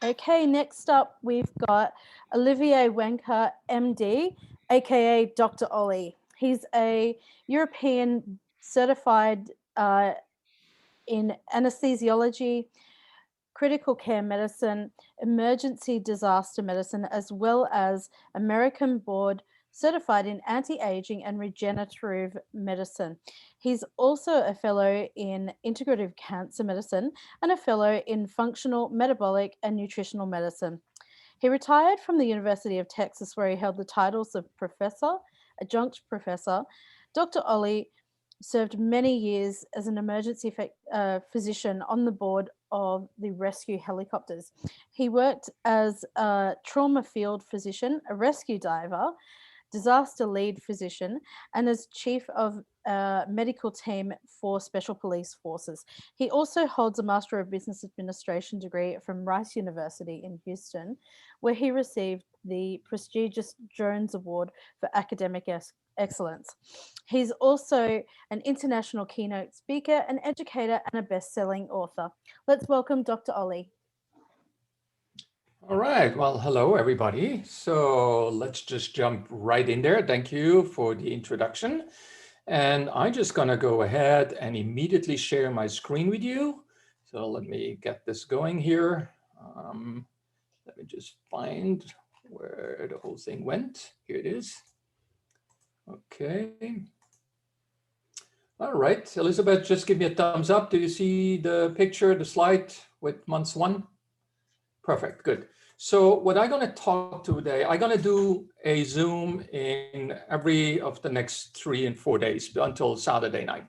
Okay, next up we've got Olivier Wenker, MD, aka Dr. Ollie. He's a European certified in anesthesiology, critical care medicine, emergency disaster medicine, as well as American board certified in anti-aging and regenerative medicine. He's also a fellow in integrative cancer medicine and a fellow in functional, metabolic, and nutritional medicine. He retired from the University of Texas, where he held the titles of professor, adjunct professor. Dr. Ollie served many years as an emergency physician on the board of the rescue helicopters. He worked as a trauma field physician, a rescue diver, disaster lead physician, and as chief of a medical team for special police forces. He also holds a Master of Business Administration degree from Rice University in Houston, where he received the prestigious Jones Award for Academic Excellence. He's also an international keynote speaker, an educator, and a best-selling author. Let's welcome Dr. Ollie. All right. Well, hello, everybody. So let's just jump right in there. Thank you for the introduction. And I'm just going to go ahead and immediately share my screen with you. So let me get this going here. Let me just find where the whole thing went. Here it is. Okay. All right. Elizabeth, just give me a thumbs up. Do you see the picture, the slide with months one? Perfect, good. So what I'm going to talk to today, I'm going to do a Zoom in every of the next 3 and 4 days until Saturday night.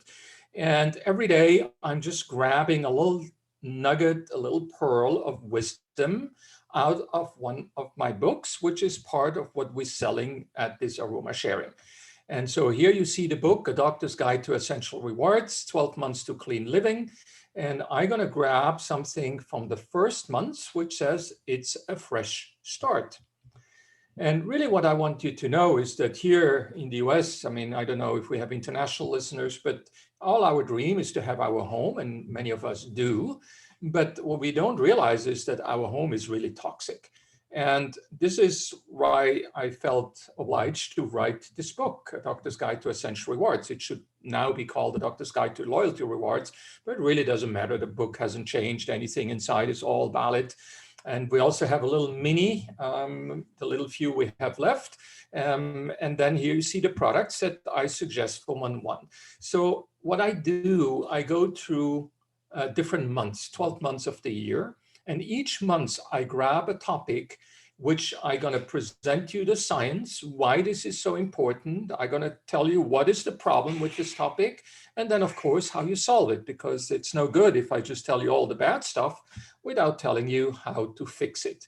And every day I'm just grabbing a little nugget, a little pearl of wisdom out of one of my books, which is part of what we're selling at this AromaSharing. And so here you see the book, A Doctor's Guide to Essential Rewards, 12 Months to Clean Living. And I'm going to grab something from the first month, which says it's a fresh start. And really what I want you to know is that here in the US, I mean, I don't know if we have international listeners, but all our dream is to have our home, and many of us do. But what we don't realize is that our home is really toxic. And this is why I felt obliged to write this book, A Doctor's Guide to Essential Rewards. It should now be called A Doctor's Guide to Loyalty Rewards, but it really doesn't matter. The book hasn't changed. Anything inside is all valid. And we also have a little mini, the little few we have left. And then here you see the products that I suggest for month one. So what I do, I go through different months, 12 months of the year. And each month I grab a topic which I'm going to present you the science, why this is so important. I'm going to tell you what is the problem with this topic, and then of course how you solve it, because it's no good if I just tell you all the bad stuff without telling you how to fix it.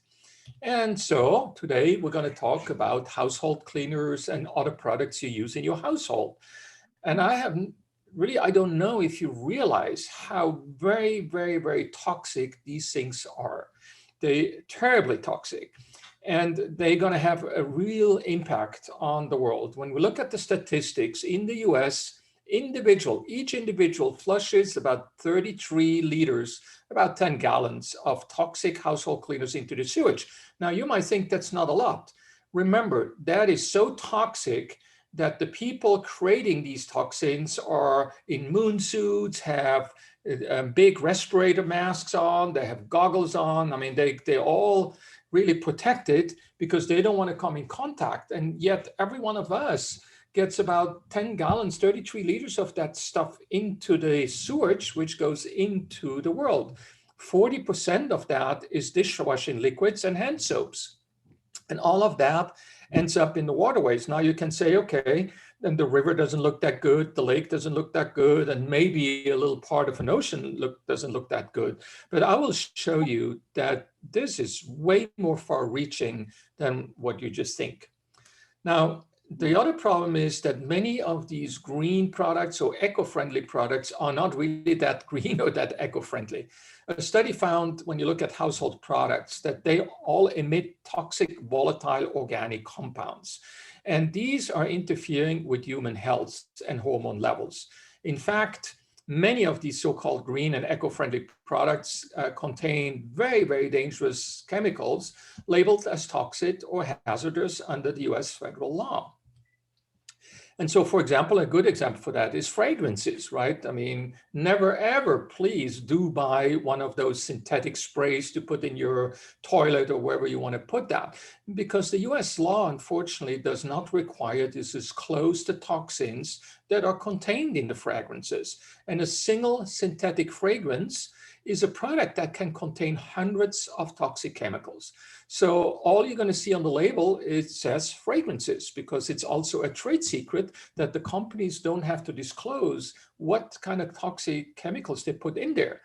And so today we're going to talk about household cleaners and other products you use in your household. And I don't know if you realize how very, very, very toxic these things are. They're terribly toxic. And they're going to have a real impact on the world. When we look at the statistics in the US, each individual flushes about 33 liters, about 10 gallons of toxic household cleaners into the sewage. Now, you might think that's not a lot. Remember, that is so toxic that the people creating these toxins are in moon suits, have big respirator masks on, they have goggles on. I mean, they're all really protected because they don't want to come in contact. And yet every one of us gets about 10 gallons, 33 liters of that stuff into the sewage, which goes into the world. 40% of that is dishwashing liquids and hand soaps. And all of that ends up in the waterways. Now you can say, okay, then the river doesn't look that good, the lake doesn't look that good, and maybe a little part of an ocean doesn't look that good. But I will show you that this is way more far-reaching than what you just think. Now, the other problem is that many of these green products or eco-friendly products are not really that green or that eco-friendly. A study found when you look at household products that they all emit toxic volatile organic compounds. And these are interfering with human health and hormone levels. In fact, many of these so-called green and eco-friendly products contain very, very dangerous chemicals labeled as toxic or hazardous under the US federal law. And so, for example, a good example for that is fragrances, right? I mean, never ever, please do buy one of those synthetic sprays to put in your toilet or wherever you want to put that, because the US law, unfortunately, does not require to disclose the toxins that are contained in the fragrances. And a single synthetic fragrance is a product that can contain hundreds of toxic chemicals. So all you're going to see on the label, it says fragrances, because it's also a trade secret that the companies don't have to disclose what kind of toxic chemicals they put in there.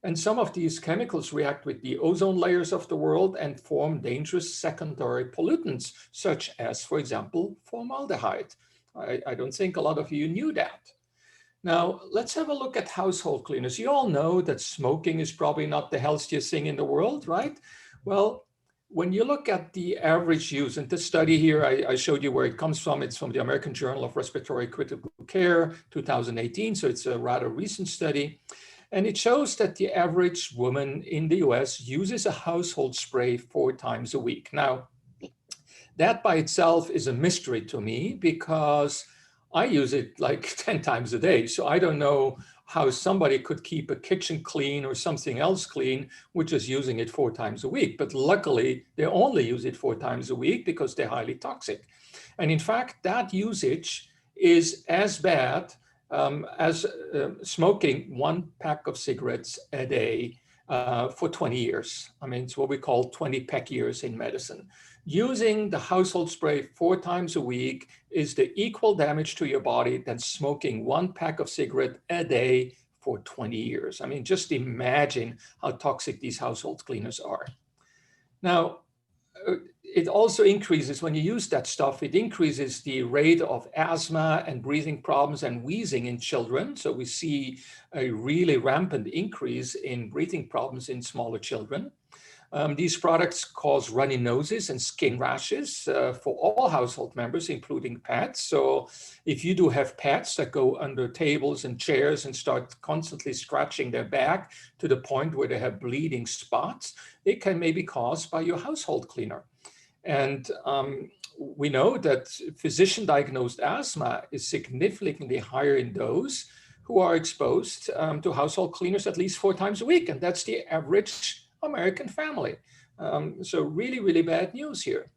And some of these chemicals react with the ozone layers of the world and form dangerous secondary pollutants, such as, for example, formaldehyde. I don't think a lot of you knew that. Now, let's have a look at household cleaners. You all know that smoking is probably not the healthiest thing in the world, right? Well, when you look at the average use, and this study here, I showed you where it comes from. It's from the American Journal of Respiratory Critical Care, 2018. So it's a rather recent study. And it shows that the average woman in the US uses a household spray 4 times a week. Now, that by itself is a mystery to me, because I use it like 10 times a day. So I don't know how somebody could keep a kitchen clean or something else clean with just using it 4 times a week. But luckily, they only use it 4 times a week because they're highly toxic. And in fact, that usage is as bad as smoking 1 pack of cigarettes a day for 20 years. I mean, it's what we call 20 pack years in medicine. Using the household spray 4 times a week is the equal damage to your body than smoking 1 pack of cigarette a day for 20 years. I mean, just imagine how toxic these household cleaners are. Now, it also increases, when you use that stuff, it increases the rate of asthma and breathing problems and wheezing in children. So we see a really rampant increase in breathing problems in smaller children. These products cause runny noses and skin rashes for all household members, including pets. So if you do have pets that go under tables and chairs and start constantly scratching their back to the point where they have bleeding spots, it can maybe be caused by your household cleaner. And we know that physician-diagnosed asthma is significantly higher in those who are exposed to household cleaners at least 4 times a week. And that's the average American family. So really, really bad news here.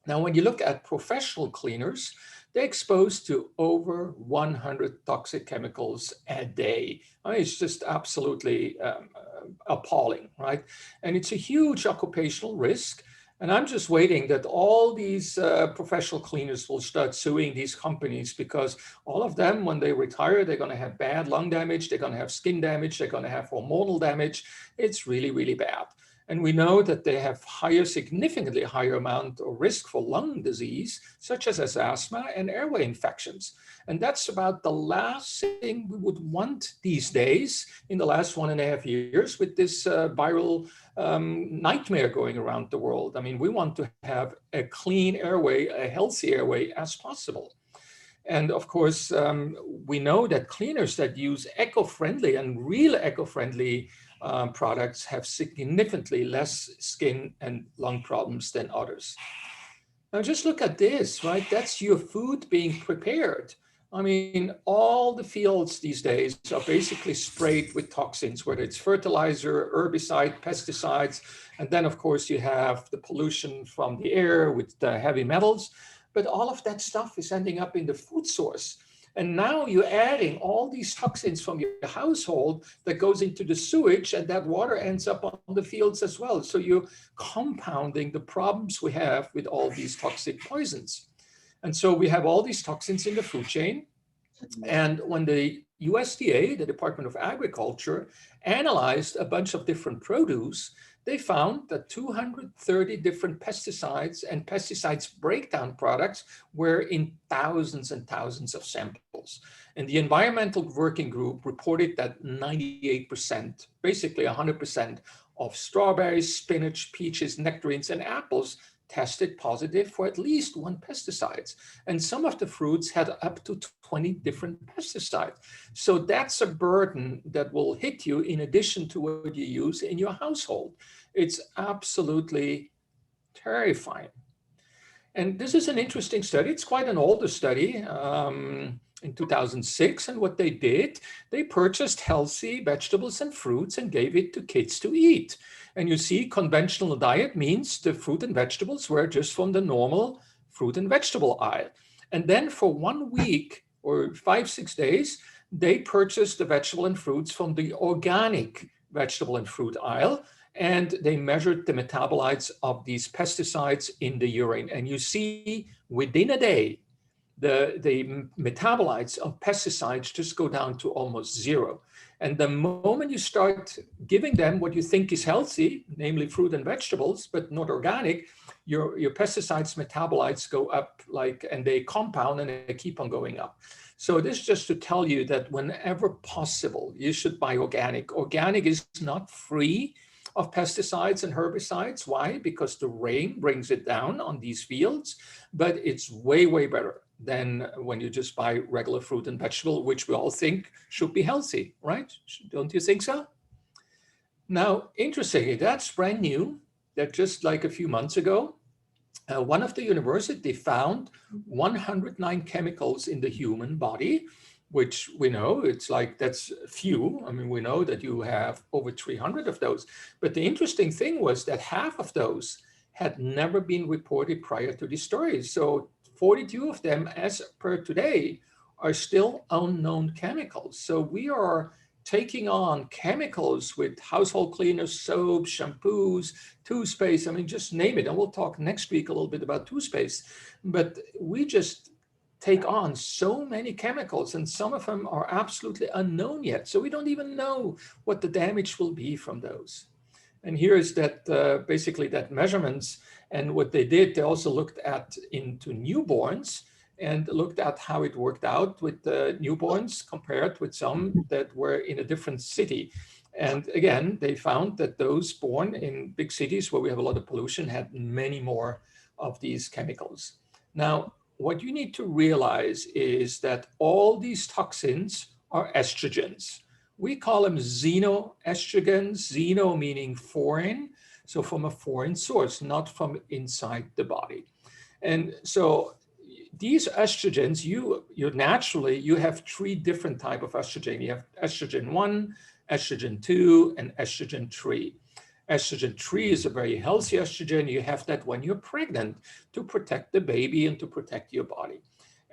Now, when you look at professional cleaners, they're exposed to over 100 toxic chemicals a day. I mean, it's just absolutely appalling, right? And it's a huge occupational risk. And I'm just waiting that all these professional cleaners will start suing these companies, because all of them, when they retire, they're going to have bad lung damage, they're going to have skin damage, they're going to have hormonal damage. It's really, really bad. And we know that they have significantly higher amount of risk for lung disease, such as asthma and airway infections. And that's about the last thing we would want these days in the last 1.5 years with this viral nightmare going around the world. I mean, we want to have a clean airway, a healthy airway as possible. And of course, we know that cleaners that use eco-friendly and real eco-friendly products have significantly less skin and lung problems than others. Now just look at this, right? That's your food being prepared. I mean, all the fields these days are basically sprayed with toxins, whether it's fertilizer, herbicide, pesticides, and then of course you have the pollution from the air with the heavy metals, but all of that stuff is ending up in the food source. And now you're adding all these toxins from your household that goes into the sewage, and that water ends up on the fields as well. So you're compounding the problems we have with all these toxic poisons. And so we have all these toxins in the food chain. And when the USDA, the Department of Agriculture, analyzed a bunch of different produce, they found that 230 different pesticides and pesticides breakdown products were in thousands and thousands of samples. And the Environmental Working Group reported that 98%, basically 100% of strawberries, spinach, peaches, nectarines, and apples tested positive for at least one pesticide. And some of the fruits had up to 20 different pesticides. So that's a burden that will hit you in addition to what you use in your household. It's absolutely terrifying. And this is an interesting study. It's quite an older study in 2006. And what they did, they purchased healthy vegetables and fruits and gave it to kids to eat. And you see, conventional diet means the fruit and vegetables were just from the normal fruit and vegetable aisle. And then for 1 week or 5-6 days, they purchased the vegetable and fruits from the organic vegetable and fruit aisle. And they measured the metabolites of these pesticides in the urine. And you see within a day, the metabolites of pesticides just go down to almost zero. And the moment you start giving them what you think is healthy, namely fruit and vegetables, but not organic, your pesticides metabolites go up and they compound and they keep on going up. So this is just to tell you that whenever possible, you should buy organic. Organic is not free of pesticides and herbicides. Why? Because the rain brings it down on these fields, but it's way, way better than when you just buy regular fruit and vegetable, which we all think should be healthy, right? Don't you think so? Now, interestingly, that's brand new. That just like a few months ago, one of the university found 109 chemicals in the human body, which we know it's like that's few. I mean, we know that you have over 300 of those. But the interesting thing was that half of those had never been reported prior to these stories. So 42 of them, as per today, are still unknown chemicals. So we are taking on chemicals with household cleaners, soaps, shampoos, toothpaste. I mean, just name it. And we'll talk next week a little bit about toothpaste. But we just take on so many chemicals, and some of them are absolutely unknown yet. So we don't even know what the damage will be from those. And here is that basically that measurements. And what they did, they also looked at into newborns and looked at how it worked out with the newborns compared with some that were in a different city. And again, they found that those born in big cities where we have a lot of pollution had many more of these chemicals. Now, what you need to realize is that all these toxins are estrogens. We call them xenoestrogens, xeno meaning foreign, so from a foreign source, not from inside the body. And so these estrogens, you naturally, you have 3 different types of estrogen. You have estrogen 1, estrogen 2, and estrogen 3. Estrogen 3 is a very healthy estrogen. You have that when you're pregnant to protect the baby and to protect your body.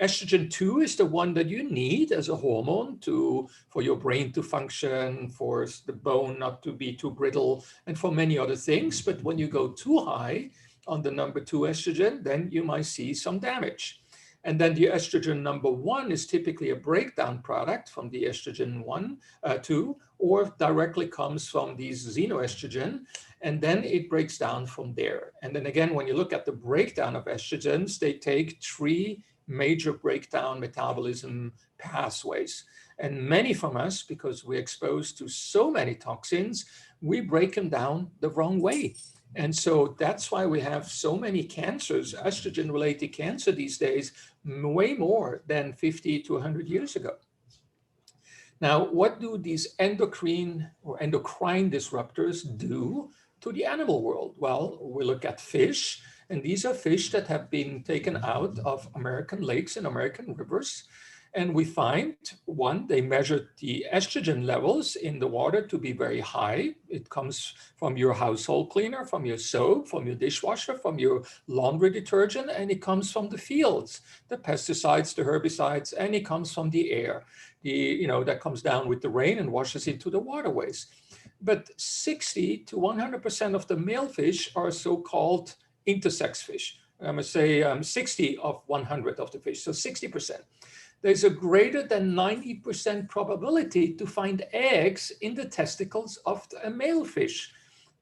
Estrogen 2 is the one that you need as a hormone for your brain to function, for the bone not to be too brittle, and for many other things. But when you go too high on the number 2 estrogen, then you might see some damage. And then the estrogen number 1 is typically a breakdown product from the estrogen 2, or directly comes from these xenoestrogen, and then it breaks down from there. And then again, when you look at the breakdown of estrogens, they take 3 major breakdown metabolism pathways. And many from us, because we're exposed to so many toxins, we break them down the wrong way. And so that's why we have so many cancers, estrogen-related cancer these days, way more than 50 to 100 years ago. Now, what do these endocrine disruptors do to the animal world? Well, we look at fish, and these are fish that have been taken out of American lakes and American rivers. And we find, one, they measured the estrogen levels in the water to be very high. It comes from your household cleaner, from your soap, from your dishwasher, from your laundry detergent, and it comes from the fields, the pesticides, the herbicides, and it comes from the air. That comes down with the rain and washes into the waterways. But 60 to 100% of the male fish are so-called intersex fish. I must say 60 of 100 of the fish, so 60%. There's a greater than 90% probability to find eggs in the testicles of a male fish.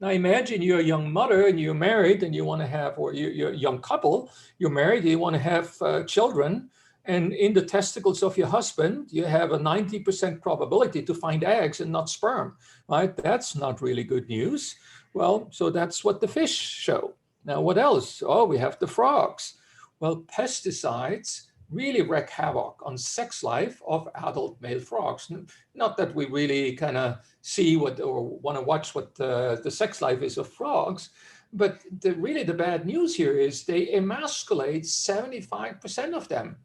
Now imagine you're a young mother and you're married and you want to have, or you're a young couple, you're married, you want to have children, and in the testicles of your husband, you have a 90% probability to find eggs and not sperm, right? That's not really good news. Well, so that's what the fish show. Now, what else? Oh, we have the frogs. Well, pesticides really wreak havoc on sex life of adult male frogs. Not that we really kind of see what or want to watch what the sex life is of frogs, but really the bad news here is they emasculate 75% of them.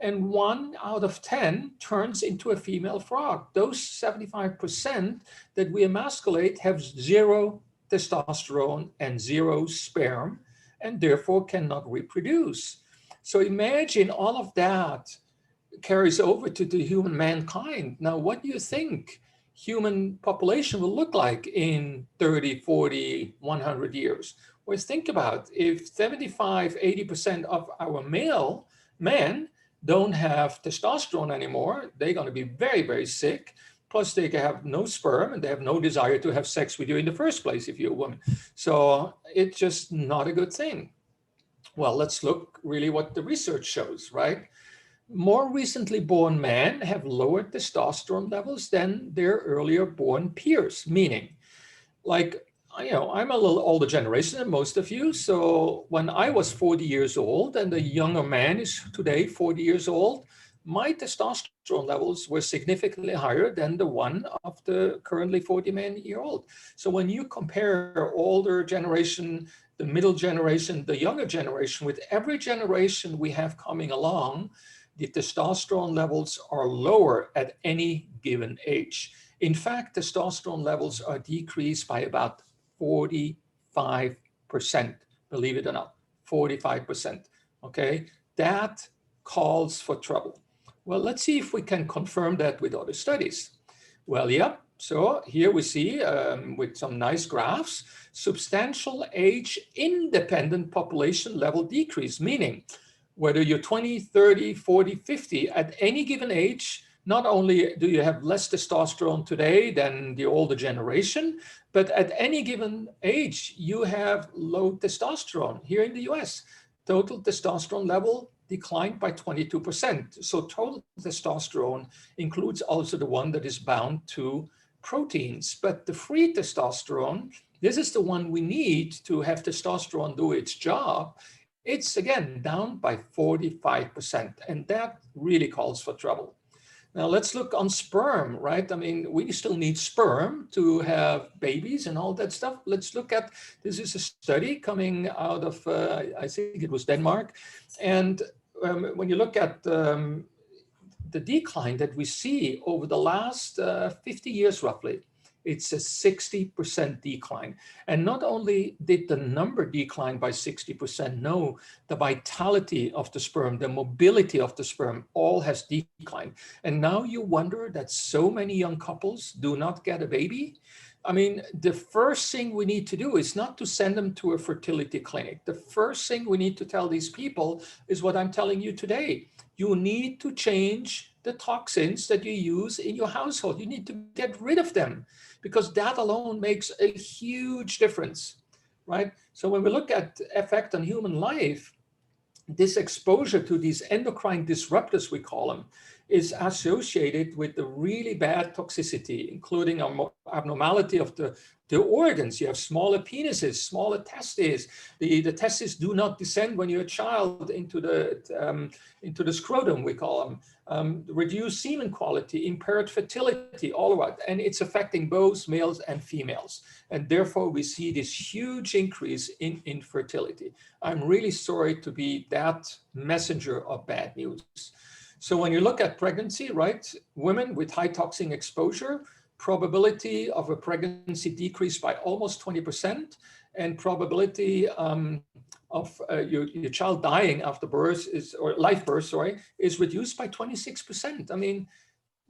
And 1 out of 10 turns into a female frog. Those 75% that we emasculate have 0 testosterone and 0 sperm, and therefore cannot reproduce. So imagine all of that carries over to the human mankind. Now, what do you think human population will look like in 30, 40, 100 years? Well, think about if 75, 80% of our male men don't have testosterone anymore, they're going to be very, very sick. Plus, they have no sperm and they have no desire to have sex with you in the first place if you're a woman. So it's just not a good thing. Well, let's look really what the research shows, right? More recently born men have lower testosterone levels than their earlier born peers, meaning, like, I'm a little older generation than most of you. So when I was 40 years old and a younger man is today 40 years old, my testosterone levels were significantly higher than the one of the currently 40-year-old. So when you compare older generation, the middle generation, the younger generation, with every generation we have coming along, the testosterone levels are lower at any given age. In fact, testosterone levels are decreased by about 45%, believe it or not, 45%, okay? That calls for trouble. Well, let's see if we can confirm that with other studies. Well, yep, so here we see with some nice graphs, substantial age-independent population level decrease, meaning whether you're 20, 30, 40, 50, at any given age, not only do you have less testosterone today than the older generation, but at any given age, you have low testosterone. Here in the US, total testosterone level declined by 22%. So total testosterone includes also the one that is bound to proteins. But the free testosterone, this is the one we need to have testosterone do its job. It's again down by 45%, and that really calls for trouble. Now let's look on sperm, right? I mean, we still need sperm to have babies and all that stuff. Let's look at, this is a study coming out of, I think it was Denmark. And when you look at the decline that we see over the last 50 years roughly, it's a 60% decline. And not only did the number decline by 60%, no, the vitality of the sperm, the mobility of the sperm, all has declined. And now you wonder that so many young couples do not get a baby. I mean, the first thing we need to do is not to send them to a fertility clinic. The first thing we need to tell these people is what I'm telling you today. You need to change the toxins that you use in your household. You need to get rid of them, because that alone makes a huge difference, right? So when we look at effect on human life, this exposure to these endocrine disruptors, we call them, is associated with the really bad toxicity, including abnormality of the organs. You have smaller penises, smaller testes. The testes do not descend when you're a child into the scrotum, we call them. Reduced semen quality, impaired fertility, all of that. And it's affecting both males and females. And therefore, we see this huge increase in infertility. I'm really sorry to be that messenger of bad news. So when you look at pregnancy, right, women with high toxin exposure, probability of a pregnancy decreased by almost 20%, and probability of your child dying after birth or live birth, is reduced by 26%. I mean,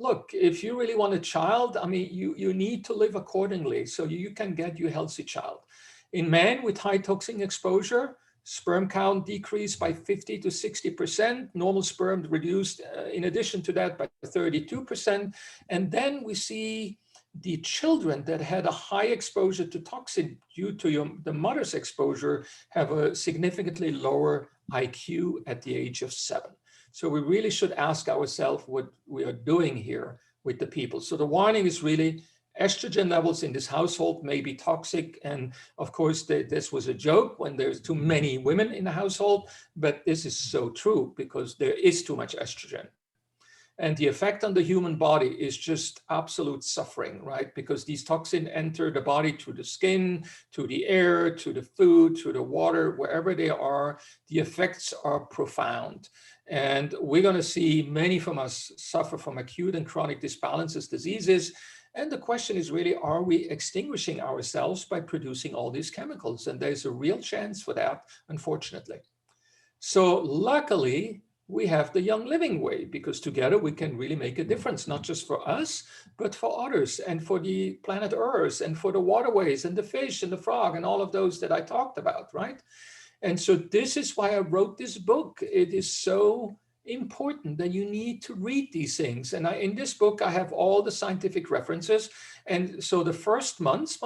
look, if you really want a child, I mean, you need to live accordingly so you can get you a healthy child. In men with high toxin exposure, sperm count decreased by 50 to 60%, normal sperm reduced in addition to that by 32%. And then we see the children that had a high exposure to toxin due to the mother's exposure have a significantly lower IQ at the age of 7. So we really should ask ourselves what we are doing here with the people. So the warning is really estrogen levels in this household may be toxic. And of course, this was a joke when there's too many women in the household, but this is so true because there is too much estrogen. And the effect on the human body is just absolute suffering, right? Because these toxins enter the body through the skin, through the air, through the food, through the water, wherever they are, the effects are profound. And we're going to see many from us suffer from acute and chronic disbalances, diseases. And the question is really, are we extinguishing ourselves by producing all these chemicals? And there's a real chance for that, unfortunately. So luckily, we have the Young Living way, because together we can really make a difference, not just for us, but for others and for the planet Earth and for the waterways and the fish and the frog and all of those that I talked about, right? And so this is why I wrote this book. It is so important that you need to read these things. And in this book, I have all the scientific references. And so the first month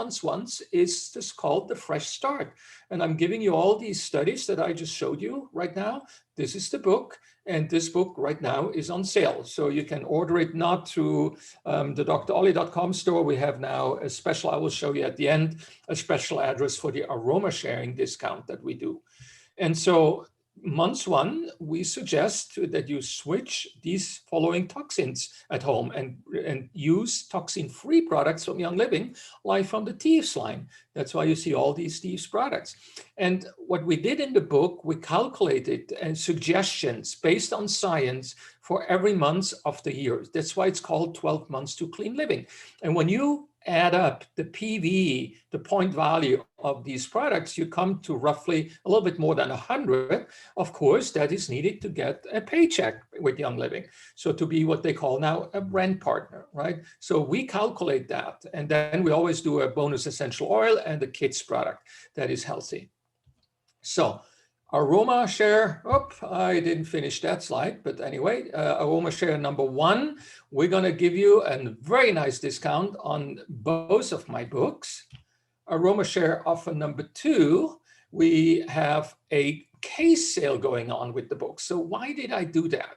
is just called The Fresh Start. And I'm giving you all these studies that I just showed you right now. This is the book. And this book right now is on sale. So you can order it not through the drolly.com store. We have now a special, I will show you at the end, a special address for the AromaSharing discount that we do. And so month 1, we suggest that you switch these following toxins at home and use toxin-free products from Young Living, like from the Thieves line. That's why you see all these Thieves products. And what we did in the book, we calculated suggestions based on science for every month of the year. That's why it's called 12 months to clean living. And when you add up the PV, the point value of these products, you come to roughly a little bit more than 100. Of course, that is needed to get a paycheck with Young Living. So to be what they call now a brand partner, right? So we calculate that. And then we always do a bonus essential oil and a kids product that is healthy. So AromaShare, I didn't finish that slide, but anyway, AromaShare number 1, we're going to give you a very nice discount on both of my books. AromaShare offer number 2, we have a case sale going on with the book. So why did I do that?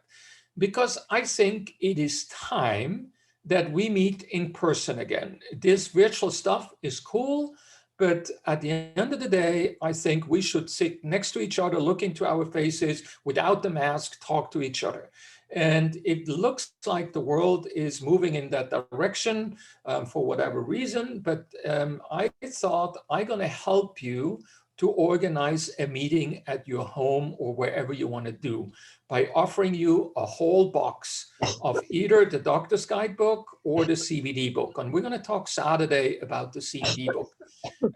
Because I think it is time that we meet in person again. This virtual stuff is cool, but at the end of the day, I think we should sit next to each other, look into our faces without the mask, talk to each other. And it looks like the world is moving in that direction for whatever reason. But I thought I'm going to help you to organize a meeting at your home or wherever you want to do by offering you a whole box of either the doctor's guidebook or the CBD book. And we're going to talk Saturday about the CBD book.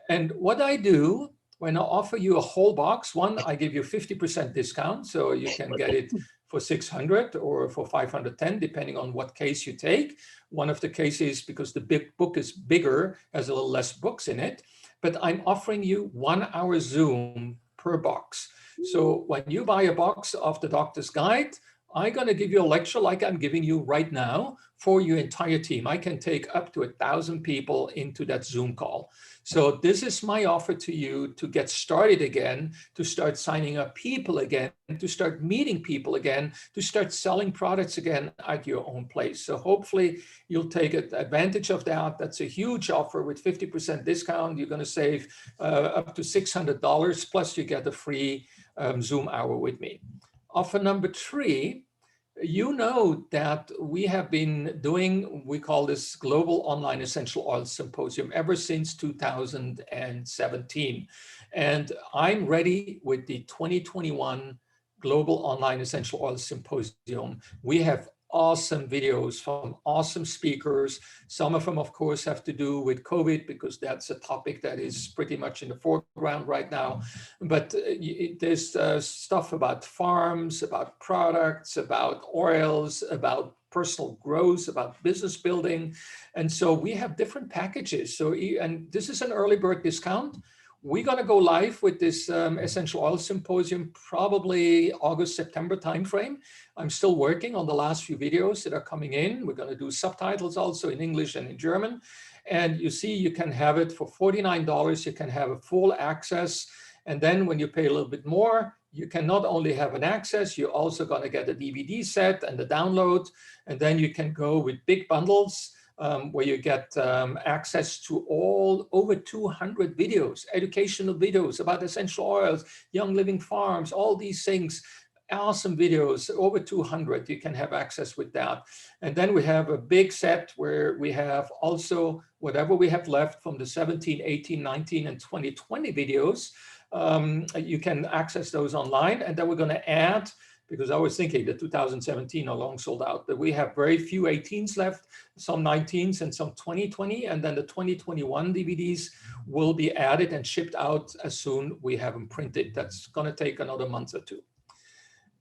And what I do when I offer you a whole box, one, I give you 50% discount. So you can get it for 600 or for 510, depending on what case you take. One of the cases, because the big book is bigger, has a little less books in it. But I'm offering you 1 hour Zoom per box. So when you buy a box of the doctor's guide, I'm going to give you a lecture like I'm giving you right now for your entire team. I can take up to 1,000 people into that Zoom call. So this is my offer to you to get started again, to start signing up people again, to start meeting people again, to start selling products again at your own place. So hopefully you'll take advantage of that. That's a huge offer with 50% discount. You're going to save up to $600, plus you get a free Zoom hour with me. Offer number 3, you know that we have been doing, we call this Global Online Essential Oil Symposium ever since 2017. And I'm ready with the 2021 Global Online Essential Oil Symposium. We have awesome videos from awesome speakers. Some of them, of course, have to do with COVID because that's a topic that is pretty much in the foreground right now. But there's stuff about farms, about products, about oils, about personal growth, about business building. And so we have different packages. So, and this is an early bird discount. We're going to go live with this Essential Oil Symposium probably August, September timeframe. I'm still working on the last few videos that are coming in. We're going to do subtitles also in English and in German. And you see, you can have it for $49. You can have a full access. And then when you pay a little bit more, you can not only have an access, you're also going to get a DVD set and the download. And then you can go with big bundles where you get access to all over 200 videos, educational videos about essential oils, young living farms, all these things. Awesome videos, over 200, you can have access with that. And then we have a big set where we have also whatever we have left from the 17, 18, 19, and 2020 videos. You can access those online. And then we're going to add, because I was thinking the 2017 are long sold out, but we have very few 18s left, some 19s and some 2020. And then the 2021 DVDs will be added and shipped out as soon we have them printed. That's going to take another month or two.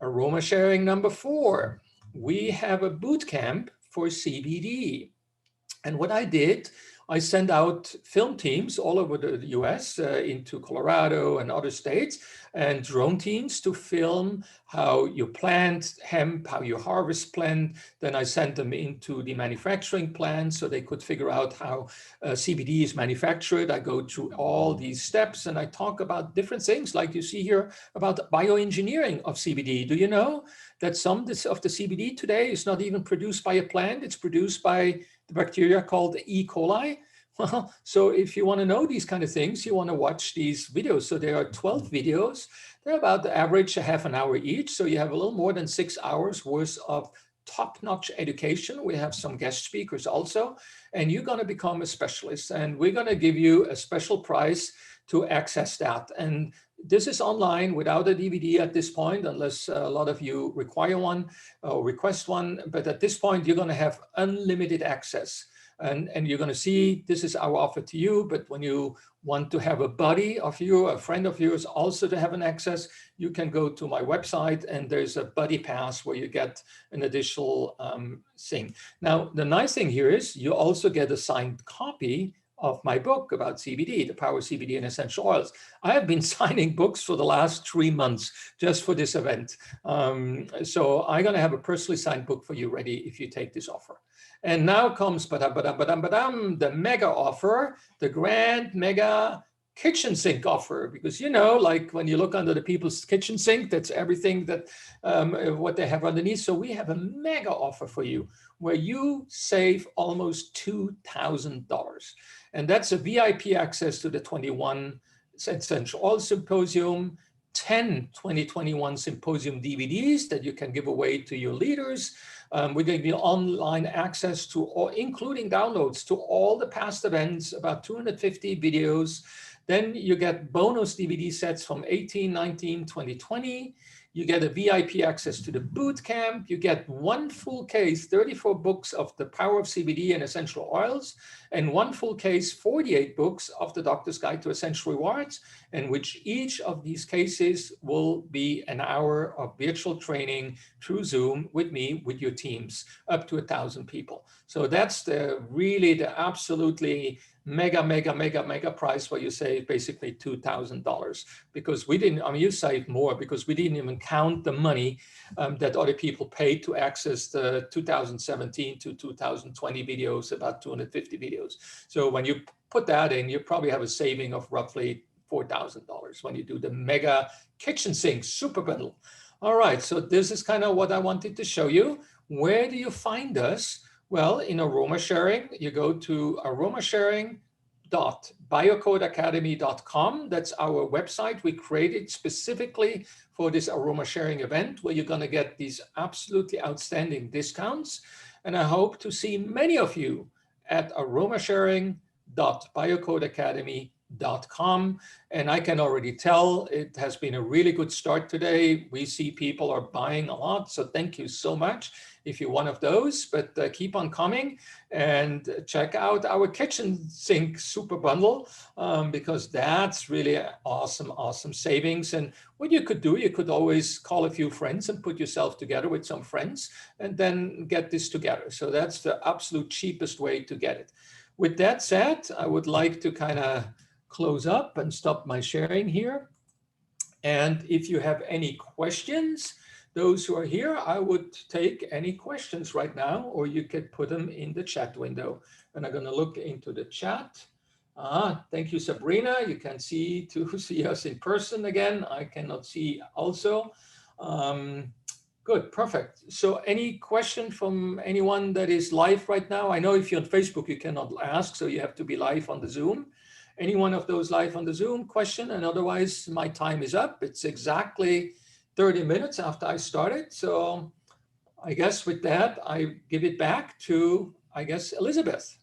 AromaSharing number 4, we have a boot camp for CBD. And what I did, I sent out film teams all over the US into Colorado and other states, and drone teams to film how you plant hemp, how you harvest plant. Then I sent them into the manufacturing plant so they could figure out how CBD is manufactured. I go through all these steps and I talk about different things like you see here about bioengineering of CBD. Do you know that some of the CBD today is not even produced by a plant, it's produced by the bacteria called E. coli? Well, so if you want to know these kind of things, you want to watch these videos. So there are 12 videos. They're about the average a half an hour each. So you have a little more than 6 hours worth of top-notch education. We have some guest speakers also, and you're going to become a specialist. And we're going to give you a special price to access that. And this is online without a DVD at this point, unless a lot of you require one or request one. But at this point, you're going to have unlimited access. And you're going to see this is our offer to you. But when you want to have a buddy of you, a friend of yours also to have an access, you can go to my website and there's a buddy pass where you get an additional thing. Now, the nice thing here is you also get a signed copy of my book about CBD, The Power of CBD and Essential Oils. I have been signing books for the last 3 months just for this event. So I'm going to have a personally signed book for you ready if you take this offer. And now comes the mega offer, the grand mega kitchen sink offer, because like when you look under the people's kitchen sink, that's everything that what they have underneath. So we have a mega offer for you where you save almost $2,000. And that's a VIP access to the 21 Essential Oil Symposium, 10 2021 Symposium DVDs that you can give away to your leaders. We're going to give you online access to all, including downloads to all the past events, about 250 videos. Then you get bonus DVD sets from 18, 19, 2020. You get a VIP access to the boot camp. You get one full case, 34 books of The Power of CBD and Essential Oils, and one full case, 48 books of The Doctor's Guide to Essential Rewards, in which each of these cases will be an hour of virtual training through Zoom with me, with your teams, up to 1,000 people. So that's really the absolutely mega price where you save basically $2,000, because we didn't, you save more because we didn't even count the money that other people paid to access the 2017 to 2020 videos, about 250 videos. So when you put that in, you probably have a saving of roughly $4,000 when you do the mega kitchen sink super bundle. All right, so this is kind of what I wanted to show you. Where do you find us? Well, in AromaSharing, you go to aromasharing.biocodeacademy.com. That's our website we created specifically for this AromaSharing event, where you're going to get these absolutely outstanding discounts. And I hope to see many of you at aromasharing.biocodeacademy.com. And I can already tell it has been a really good start today. We see people are buying a lot. So thank you so much if you're one of those, but keep on coming and check out our kitchen sink super bundle, because that's really awesome savings. And what you could do, you could always call a few friends and put yourself together with some friends and then get this together. So that's the absolute cheapest way to get it. With that said, I would like to kind of close up and stop my sharing here. And if you have any questions, those who are here, I would take any questions right now, or you could put them in the chat window. And I'm going to look into the chat. Thank you, Sabrina. You can see us in person again. I cannot see also. Good, perfect. So any question from anyone that is live right now? I know if you're on Facebook, you cannot ask, so you have to be live on the Zoom. Any one of those live on the Zoom question, and otherwise my time is up. It's exactly 30 minutes after I started. So I guess with that, I give it back to, I guess, Elizabeth.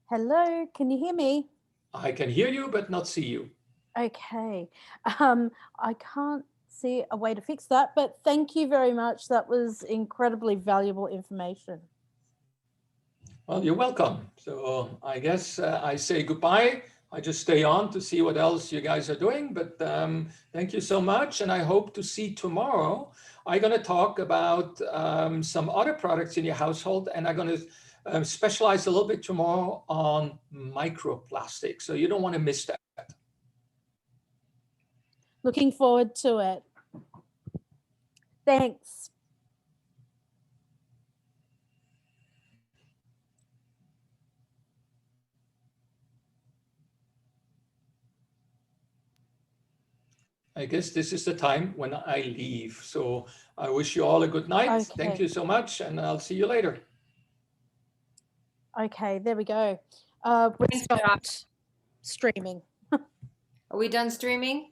Hello, can you hear me? I can hear you, but not see you. Okay. I can't see a way to fix that, but thank you very much. That was incredibly valuable information. Well, you're welcome. So I guess I say goodbye. I just stay on to see what else you guys are doing. But thank you so much. And I hope to see tomorrow. I'm going to talk about some other products in your household. And I'm going to specialize a little bit tomorrow on microplastics. So you don't want to miss that. Looking forward to it. Thanks. I guess this is the time when I leave. So I wish you all a good night. Okay. Thank you so much. And I'll see you later. Okay, there we go. We Thanks, stopped streaming. Are we done streaming?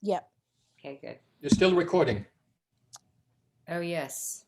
Yep. Okay, good. You're still recording. Oh, yes.